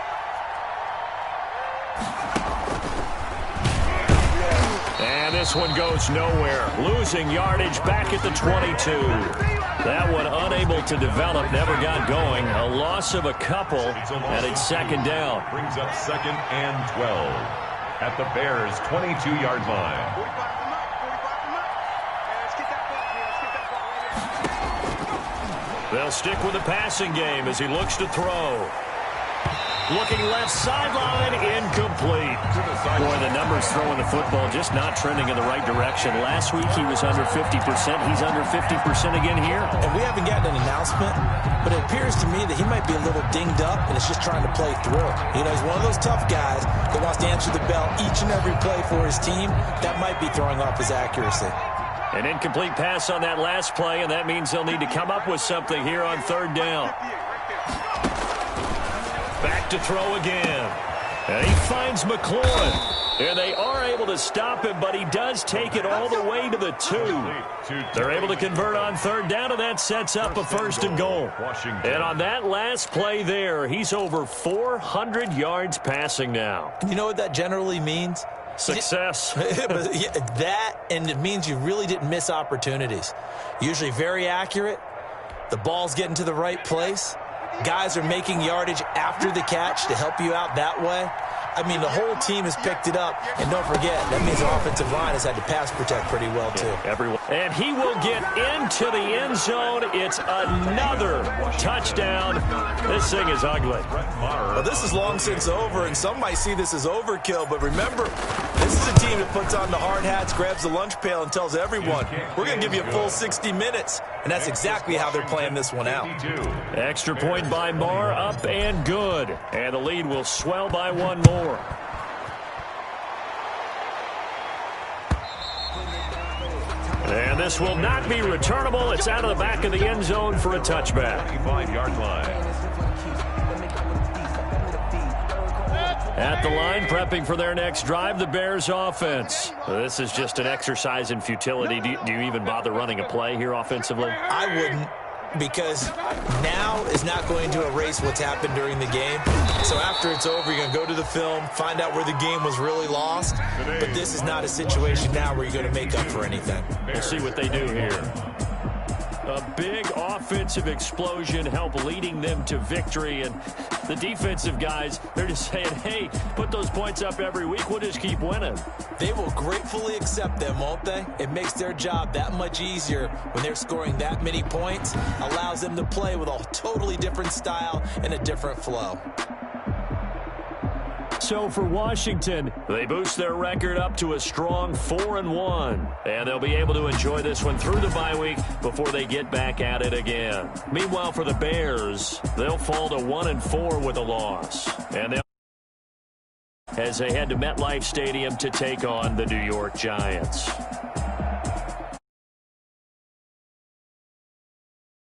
And this one goes nowhere. Losing yardage back at the 22. That one unable to develop, never got going. A loss of a couple, and it's second down. Brings up second and 12 at the Bears' 22-yard line. 45 to 9. They'll stick with the passing game as he looks to throw. Looking left sideline, incomplete. Boy, the numbers throwing the football just not trending in the right direction. Last week he was under 50%. He's under 50% again here. And we haven't gotten an announcement, but it appears to me that he might be a little dinged up and is just trying to play through. You know, he's one of those tough guys that wants to answer the bell each and every play for his team. That might be throwing off his accuracy. An incomplete pass on that last play, and that means they'll need to come up with something here on third down. Back to throw again. And he finds McLaurin. And they are able to stop him, but he does take it all the way to the 2. They're able to convert on third down, and that sets up a first and goal. And on that last play there, he's over 400 yards passing now. You know what that generally means? Success. That, and it means you really didn't miss opportunities. Usually very accurate. The ball's getting to the right place. Guys are making yardage after the catch to help you out that way. I mean, the whole team has picked it up. And don't forget, that means the offensive line has had to pass protect pretty well, too. Everyone. And he will get into the end zone. It's another touchdown. This thing is ugly. Well, this is long since over, and some might see this as overkill. But remember, this is a team that puts on the hard hats, grabs the lunch pail, and tells everyone, we're going to give you a full 60 minutes. And that's exactly how they're playing this one out. Extra point by Marr, up and good. And the lead will swell by one more. And this will not be returnable. It's out of the back of the end zone for a touchback. 25-yard line. At the line, prepping for their next drive, the Bears offense. This is just an exercise in futility. Do you even bother running a play here offensively? I wouldn't, because now is not going to erase what's happened during the game. So after it's over, you're going to go to the film, find out where the game was really lost. But this is not a situation now where you're going to make up for anything. We'll see what they do here. A big offensive explosion help leading them to victory. And the defensive guys, they're just saying, hey, put those points up every week. We'll just keep winning. They will gratefully accept them, won't they? It makes their job that much easier when they're scoring that many points. Allows them to play with a totally different style and a different flow. So for Washington, they boost their record up to a strong 4-1. And they'll be able to enjoy this one through the bye week before they get back at it again. Meanwhile, for the Bears, they'll fall to 1-4 with a loss. And they'll as they head to MetLife Stadium to take on the New York Giants.